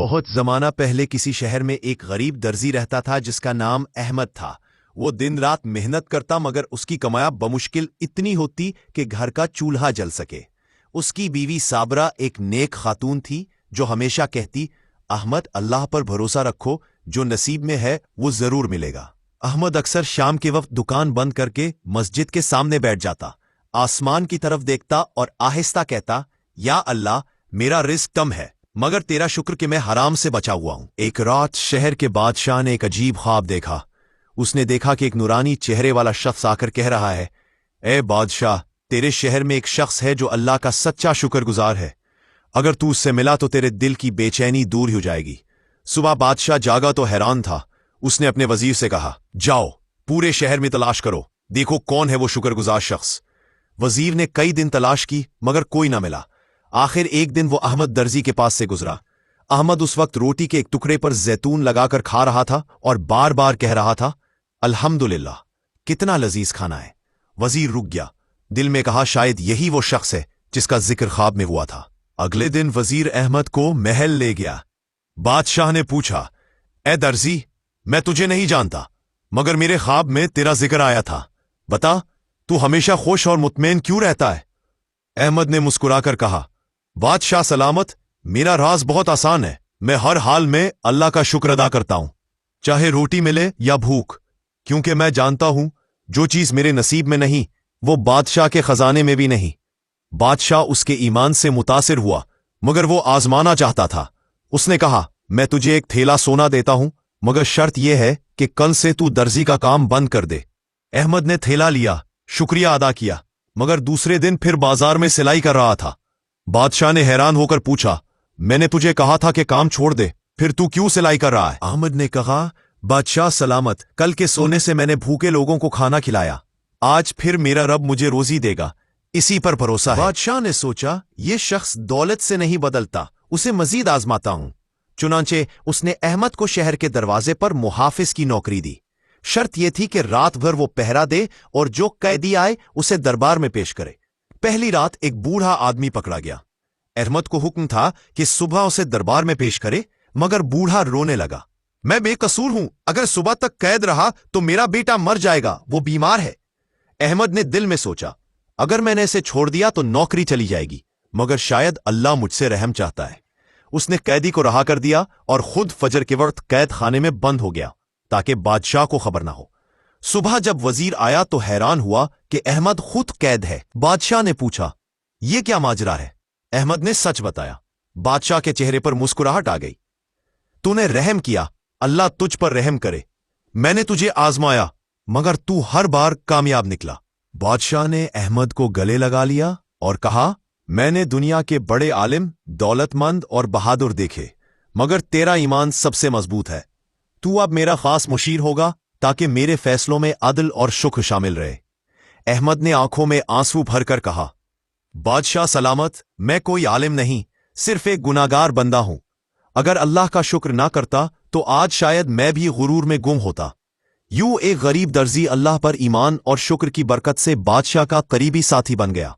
بہت زمانہ پہلے کسی شہر میں ایک غریب درزی رہتا تھا جس کا نام احمد تھا۔ وہ دن رات محنت کرتا مگر اس کی کمائی بمشکل اتنی ہوتی کہ گھر کا چولہا جل سکے۔ اس کی بیوی صابرہ ایک نیک خاتون تھی جو ہمیشہ کہتی، احمد اللہ پر بھروسہ رکھو، جو نصیب میں ہے وہ ضرور ملے گا۔ احمد اکثر شام کے وقت دکان بند کر کے مسجد کے سامنے بیٹھ جاتا، آسمان کی طرف دیکھتا اور آہستہ کہتا، یا اللہ میرا رزق کم ہے مگر تیرا شکر کہ میں حرام سے بچا ہوا ہوں۔ ایک رات شہر کے بادشاہ نے ایک عجیب خواب دیکھا۔ اس نے دیکھا کہ ایک نورانی چہرے والا شخص آ کر کہہ رہا ہے، اے بادشاہ، تیرے شہر میں ایک شخص ہے جو اللہ کا سچا شکر گزار ہے، اگر تو اس سے ملا تو تیرے دل کی بے چینی دور ہو جائے گی۔ صبح بادشاہ جاگا تو حیران تھا۔ اس نے اپنے وزیر سے کہا، جاؤ پورے شہر میں تلاش کرو، دیکھو کون ہے وہ شکر گزار شخص۔ وزیر نے کئی دن تلاش کی مگر کوئی نہ ملا۔ آخر ایک دن وہ احمد درزی کے پاس سے گزرا۔ احمد اس وقت روٹی کے ایک ٹکڑے پر زیتون لگا کر کھا رہا تھا اور بار بار کہہ رہا تھا، الحمدللہ، کتنا لذیذ کھانا ہے۔ وزیر رک گیا، دل میں کہا شاید یہی وہ شخص ہے جس کا ذکر خواب میں ہوا تھا۔ اگلے دن وزیر احمد کو محل لے گیا۔ بادشاہ نے پوچھا، اے درزی، میں تجھے نہیں جانتا مگر میرے خواب میں تیرا ذکر آیا تھا، بتا تو ہمیشہ خوش اور مطمئن کیوں رہتا ہے؟ احمد نے مسکرا کر کہا، بادشاہ سلامت، میرا راز بہت آسان ہے، میں ہر حال میں اللہ کا شکر ادا کرتا ہوں، چاہے روٹی ملے یا بھوک، کیونکہ میں جانتا ہوں جو چیز میرے نصیب میں نہیں وہ بادشاہ کے خزانے میں بھی نہیں۔ بادشاہ اس کے ایمان سے متاثر ہوا مگر وہ آزمانا چاہتا تھا۔ اس نے کہا، میں تجھے ایک تھیلا سونا دیتا ہوں مگر شرط یہ ہے کہ کل سے تو درزی کا کام بند کر دے۔ احمد نے تھیلا لیا، شکریہ ادا کیا مگر دوسرے دن پھر بازار میں سلائی کر رہا تھا۔ بادشاہ نے حیران ہو کر پوچھا، میں نے تجھے کہا تھا کہ کام چھوڑ دے، پھر تو کیوں سلائی کر رہا ہے؟ احمد نے کہا، بادشاہ سلامت، کل کے سونے سے میں نے بھوکے لوگوں کو کھانا کھلایا، آج پھر میرا رب مجھے روزی دے گا، اسی پر بھروسہ ہے۔ بادشاہ نے سوچا، یہ شخص دولت سے نہیں بدلتا، اسے مزید آزماتا ہوں۔ چنانچہ اس نے احمد کو شہر کے دروازے پر محافظ کی نوکری دی۔ شرط یہ تھی کہ رات بھر وہ پہرا دے اور جو قیدی آئے اسے دربار میں پیش کرے۔ پہلی رات ایک بوڑھا آدمی پکڑا گیا۔ احمد کو حکم تھا کہ صبح اسے دربار میں پیش کرے مگر بوڑھا رونے لگا، میں بے قصور ہوں، اگر صبح تک قید رہا تو میرا بیٹا مر جائے گا، وہ بیمار ہے۔ احمد نے دل میں سوچا، اگر میں نے اسے چھوڑ دیا تو نوکری چلی جائے گی، مگر شاید اللہ مجھ سے رحم چاہتا ہے۔ اس نے قیدی کو رہا کر دیا اور خود فجر کے وقت قید خانے میں بند ہو گیا تاکہ بادشاہ کو خبر نہ ہو۔ صبح جب وزیر آیا تو حیران ہوا کہ احمد خود قید ہے۔ بادشاہ نے پوچھا، یہ کیا ماجرا ہے؟ احمد نے سچ بتایا۔ بادشاہ کے چہرے پر مسکراہٹ آ گئی۔ تو نے رحم کیا، اللہ تجھ پر رحم کرے۔ میں نے تجھے آزمایا مگر تو ہر بار کامیاب نکلا۔ بادشاہ نے احمد کو گلے لگا لیا اور کہا، میں نے دنیا کے بڑے عالم، دولت مند اور بہادر دیکھے مگر تیرا ایمان سب سے مضبوط ہے۔ تو اب میرا خاص مشیر ہوگا تاکہ میرے فیصلوں میں عدل اور شکر شامل رہے۔ احمد نے آنکھوں میں آنسو بھر کر کہا، بادشاہ سلامت، میں کوئی عالم نہیں، صرف ایک گناہگار بندہ ہوں، اگر اللہ کا شکر نہ کرتا تو آج شاید میں بھی غرور میں گم ہوتا۔ یوں ایک غریب درزی اللہ پر ایمان اور شکر کی برکت سے بادشاہ کا قریبی ساتھی بن گیا۔